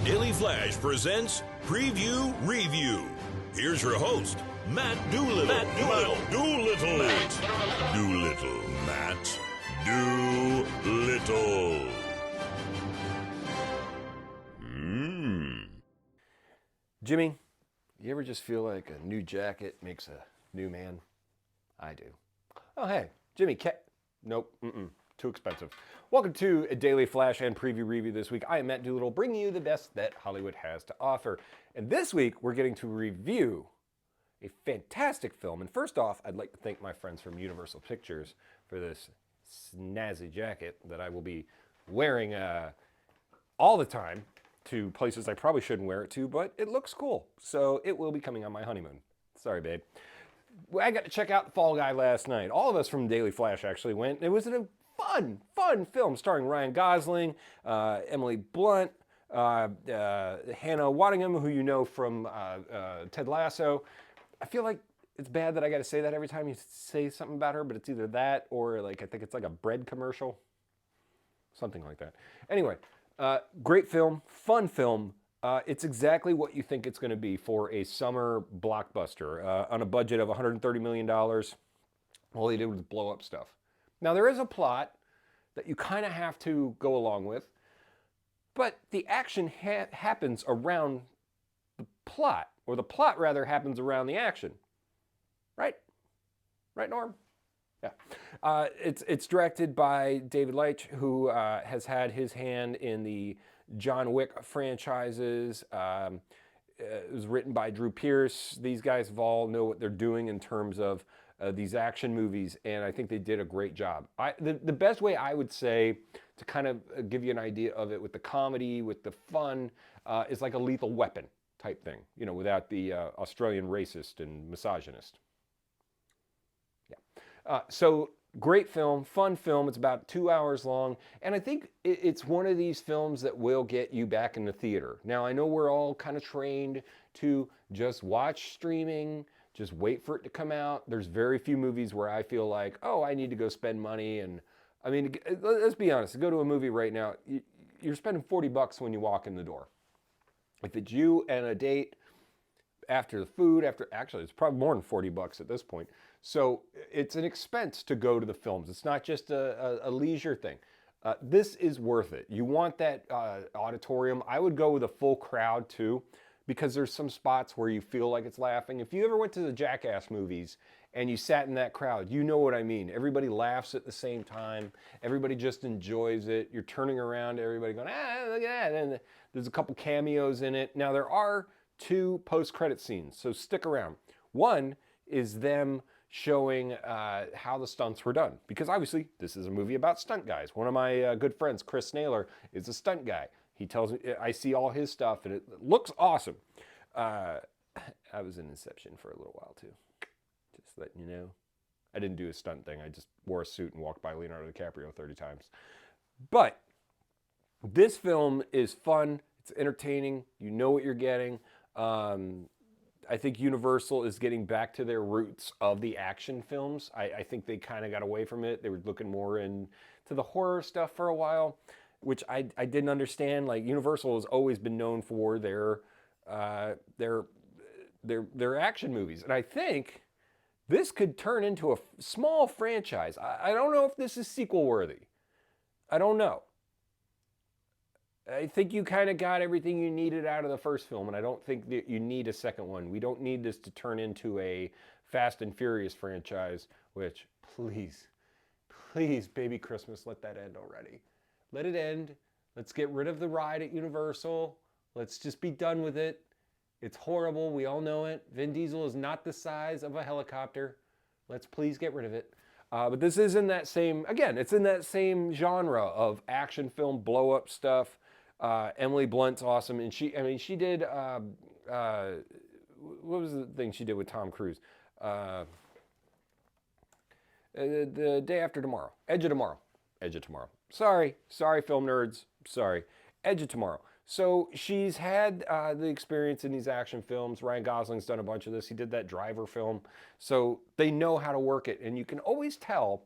Daily Flash presents Preview Review. Here's your host, Matt Doolittle. Matt Doolittle. Matt Doolittle. Jimmy, you ever just feel like a new jacket makes a new man? I do. Oh, hey, Jimmy, nope, too expensive. Welcome to a Daily Flash and Preview Review this week. I am Matt Doolittle, bringing you the best that Hollywood has to offer. And this week, we're getting to review a fantastic film. And first off, I'd like to thank my friends from Universal Pictures for this snazzy jacket that I will be wearing all the time to places I probably shouldn't wear it to, but it looks cool. So it will be coming on my honeymoon. Sorry, babe. I got to check out The Fall Guy last night. All of us from Daily Flash actually went. It was a fun film starring Ryan Gosling, Emily Blunt, Hannah Waddingham, who you know from Ted Lasso. I feel like it's bad that I got to say that every time you say something about her, but it's either that or like I think it's like a bread commercial. Something like that. Anyway, great film, fun film. It's exactly what you think it's going to be for a summer blockbuster on a budget of $130 million. All they did was blow up stuff. Now, there is a plot that you kind of have to go along with, but the action happens around the plot, or the plot rather happens around the action. Right? Right, Norm? Yeah. It's directed by David Leitch, who has had his hand in the John Wick franchises. It was written by Drew Pearce. These guys all know what they're doing in terms of these action movies, and I think they did a great job. The best way I would say to kind of give you an idea of it with the comedy, with the fun, is like a Lethal Weapon type thing, you know, without the Australian racist and misogynist. Yeah. So great film, fun film. It's about 2 hours long, and I think it's one of these films that will get you back in the theater. Now, I know we're all kind of trained to just watch streaming, just wait for it to come out. There's very few movies where I feel like, oh, I need to go spend money. And I mean, let's be honest, to go to a movie right now, you're spending $40 when you walk in the door. If it's you and a date, after the food, actually, it's probably more than $40 at this point. So it's an expense to go to the films. It's not just a leisure thing. This is worth it. You want that auditorium. I would go with a full crowd too, because there's some spots where you feel like it's laughing. If you ever went to the Jackass movies and you sat in that crowd, you know what I mean. Everybody laughs at the same time. Everybody just enjoys it. You're turning around to everybody going, look at that. And there's a couple cameos in it. Now, there are 2 post-credit scenes, so stick around. One is them showing how the stunts were done, because obviously this is a movie about stunt guys. One of my good friends, Chris Naylor, is a stunt guy. He tells me, I see all his stuff, and it looks awesome. I was in Inception for a little while, too. Just letting you know. I didn't do a stunt thing. I just wore a suit and walked by Leonardo DiCaprio 30 times. But this film is fun. It's entertaining. You know what you're getting. I think Universal is getting back to their roots of the action films. I think they kind of got away from it. They were looking more into the horror stuff for a while, which I didn't understand. Like, Universal has always been known for their action movies, and I think this could turn into a small franchise. I don't know if this is sequel worthy. I don't know. I think you kind of got everything you needed out of the first film, and I don't think that you need a second one. We don't need this to turn into a Fast and Furious franchise, which, please, baby Christmas, let that end already. Let it end. Let's get rid of the ride at Universal. Let's just be done with it. It's horrible. We all know it. Vin Diesel is not the size of a helicopter. Let's please get rid of it. But this is in that same, again, it's in that same genre of action film, blow up stuff. Emily Blunt's awesome. And she did, what was the thing she did with Tom Cruise? The Day After Tomorrow. Edge of Tomorrow. Sorry, film nerds. Sorry. Edge of Tomorrow. So she's had the experience in these action films. Ryan Gosling's done a bunch of this. He did that Driver film. So they know how to work it. And you can always tell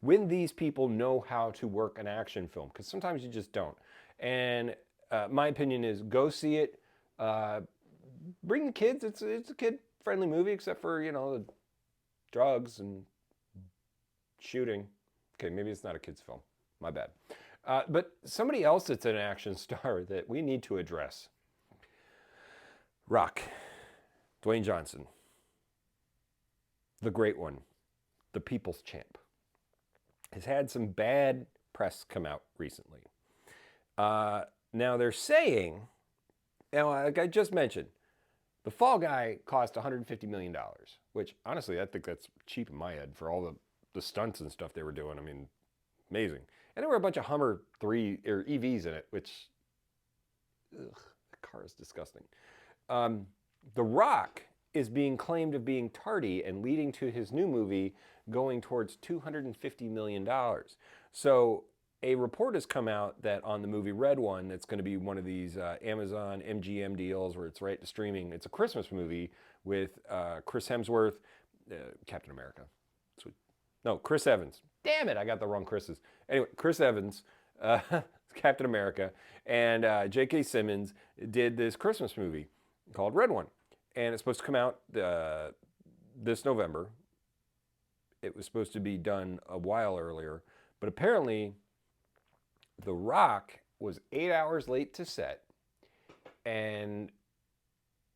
when these people know how to work an action film, because sometimes you just don't. And my opinion is go see it. Bring the kids. It's a kid-friendly movie, except for, the drugs and shooting. Okay, maybe it's not a kid's film. My bad. But somebody else that's an action star that we need to address. Rock. Dwayne Johnson. The great one. The people's champ. Has had some bad press come out recently. Now they're saying, like I just mentioned, the Fall Guy cost $150 million, which honestly, I think that's cheap in my head for all the stunts and stuff they were doing. I mean, amazing. And there were a bunch of Hummer 3 or EVs in it, which, the car is disgusting. The Rock is being claimed of being tardy and leading to his new movie going towards $250 million. So a report has come out that on the movie Red One, that's going to be one of these Amazon MGM deals where it's right to streaming. It's a Christmas movie with Chris Hemsworth, Captain America. No, Chris Evans. Damn it, I got the wrong Chris's. Anyway, Chris Evans, Captain America, and J.K. Simmons did this Christmas movie called Red One. And it's supposed to come out this November. It was supposed to be done a while earlier. But apparently, The Rock was 8 hours late to set. And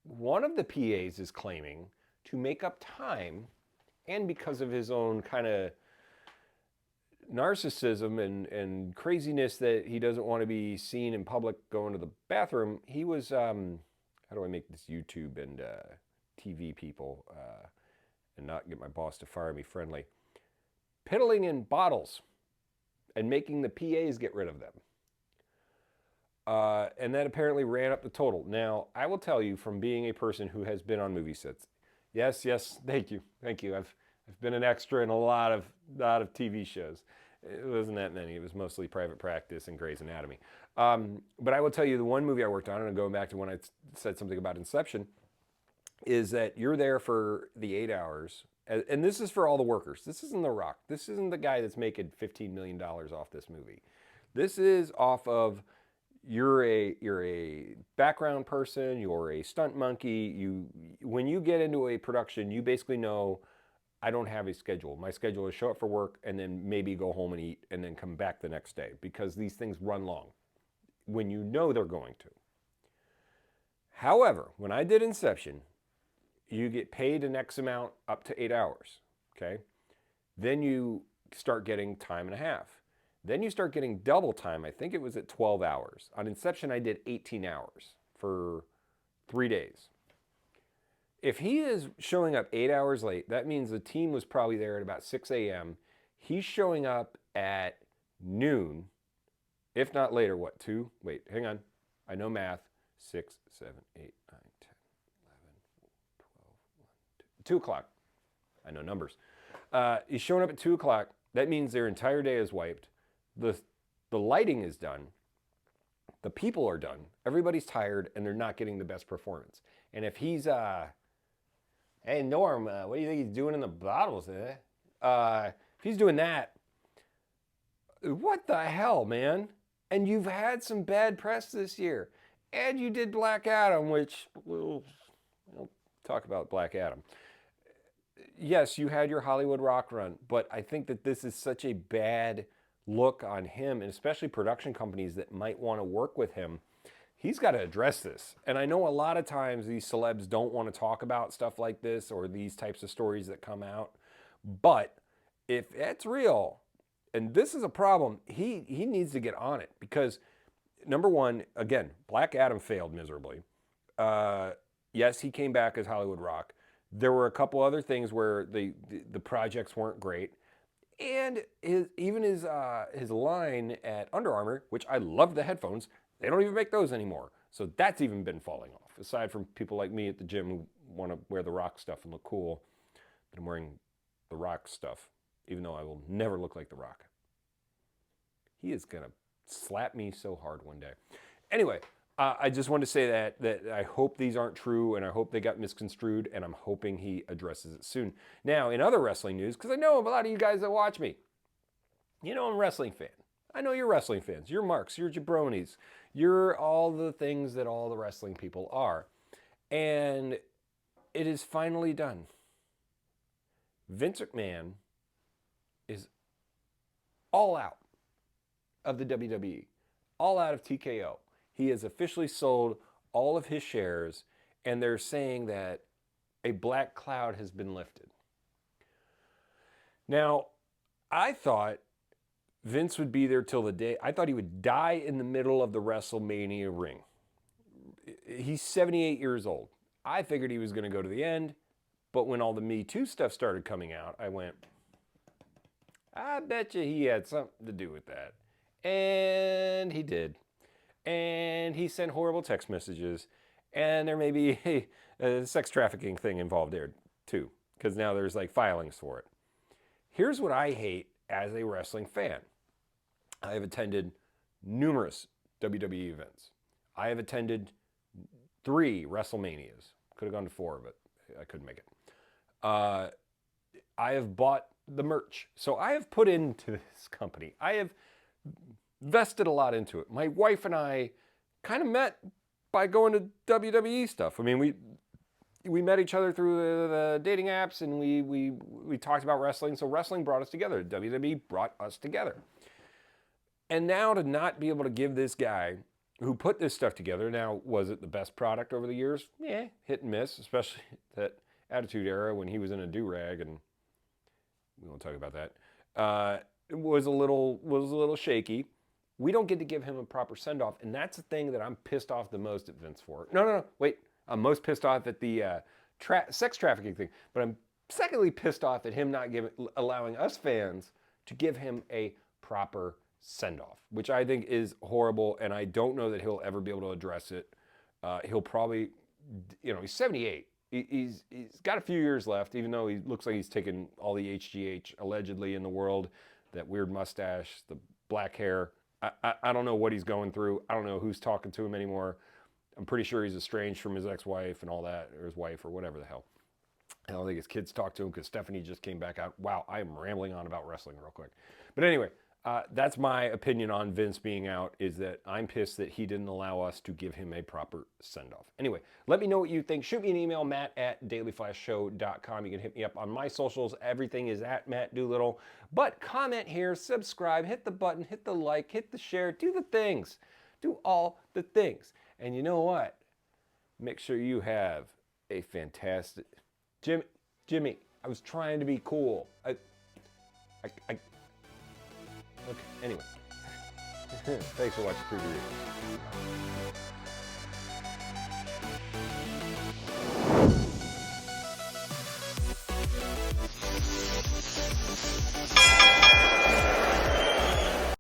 one of the PAs is claiming to make up time, and because of his own kind of narcissism and craziness that he doesn't want to be seen in public going to the bathroom, he was, how do I make this YouTube and TV people and not get my boss to fire me friendly, piddling in bottles and making the PAs get rid of them. And that apparently ran up the total. Now, I will tell you from being a person who has been on movie sets, yes, thank you. I've been an extra in a lot of TV shows. It wasn't that many. It was mostly Private Practice and Grey's Anatomy. But I will tell you the one movie I worked on, and going back to when I said something about Inception, is that you're there for the 8 hours. And this is for all the workers. This isn't The Rock. This isn't the guy that's making $15 million off this movie. This is off of you're a background person, you're a stunt monkey. When you get into a production, you basically know, I don't have a schedule. My schedule is show up for work and then maybe go home and eat and then come back the next day, because these things run long when you know they're going to. However, when I did Inception, you get paid an X amount up to 8 hours, okay? Then you start getting time and a half. Then you start getting double time. I think it was at 12 hours. On Inception, I did 18 hours for 3 days. If he is showing up 8 hours late, that means the team was probably there at about 6 a.m. He's showing up at noon, if not later. What, 2? Wait, hang on. I know math. 6, 7, 8, 9, 10, 11, 12, 1, 2 o'clock. I know numbers. He's showing up at 2 o'clock. That means their entire day is wiped. The lighting is done. The people are done. Everybody's tired, and they're not getting the best performance. And if he's, hey, Norm, what do you think he's doing in the bottles, if he's doing that, what the hell, man? And you've had some bad press this year. And you did Black Adam, which we'll talk about Black Adam. Yes, you had your Hollywood rock run, but I think that this is such a bad look on him, and especially production companies that might want to work with him. He's got to address this. And I know a lot of times these celebs don't want to talk about stuff like this or these types of stories that come out. But if it's real, and this is a problem, he needs to get on it. Because, number one, again, Black Adam failed miserably. Yes, he came back as Hollywood Rock. There were a couple other things where the projects weren't great. And his line at Under Armour, which I love the headphones, they don't even make those anymore. So that's even been falling off. Aside from people like me at the gym who want to wear the Rock stuff and look cool, but I'm wearing the Rock stuff, even though I will never look like the Rock. He is going to slap me so hard one day. Anyway, I just wanted to say that I hope these aren't true, and I hope they got misconstrued, and I'm hoping he addresses it soon. Now, in other wrestling news, because I know a lot of you guys that watch me, You know, I'm a wrestling fan. I know you're wrestling fans. You're marks, you're jabronis, you're all the things that all the wrestling people are. And it is finally done. Vince McMahon is all out of the WWE, all out of TKO. He has officially sold all of his shares, and they're saying that a black cloud has been lifted. Now, I thought Vince would be there till the day. I thought he would die in the middle of the WrestleMania ring. He's 78 years old. I figured he was going to go to the end, but when all the Me Too stuff started coming out, I went, I bet you he had something to do with that. And he did. And he sent horrible text messages. And there may be a sex trafficking thing involved there too, because now there's like filings for it. Here's what I hate as a wrestling fan. I have attended numerous WWE events. I have attended 3 WrestleManias. Could have gone to 4, but I couldn't make it. I have bought the merch. So I have put into this company. I have vested a lot into it. My wife and I kind of met by going to WWE stuff. I mean, we met each other through the dating apps, and we talked about wrestling. So wrestling brought us together. WWE brought us together. And now to not be able to give this guy who put this stuff together, now, was it the best product over the years? Yeah, hit and miss, especially that Attitude Era when he was in a do-rag, and we won't talk about that. It was a little shaky. We don't get to give him a proper send-off, and that's the thing that I'm pissed off the most at Vince for. No, wait. I'm most pissed off at the sex trafficking thing, but I'm secondly pissed off at him not allowing us fans to give him a proper send-off, which I think is horrible, and I don't know that he'll ever be able to address it. He'll probably, he's 78. He's got a few years left, even though he looks like he's taken all the HGH allegedly in the world, that weird mustache, the black hair. I don't know what he's going through. I don't know who's talking to him anymore. I'm pretty sure he's estranged from his ex-wife and all that, or his wife, or whatever the hell. I don't think his kids talk to him because Stephanie just came back out. Wow, I am rambling on about wrestling real quick. But anyway, that's my opinion on Vince being out, is that I'm pissed that he didn't allow us to give him a proper send-off. Anyway, let me know what you think. Shoot me an email, matt@dailyflashshow.com. You can hit me up on my socials. Everything is at Matt Doolittle. But comment here, subscribe, hit the button, hit the like, hit the share, do the things. Do all the things. And you know what? Make sure you have a fantastic... Jimmy, I was trying to be cool. Okay, anyway. Thanks for watching Preview Review.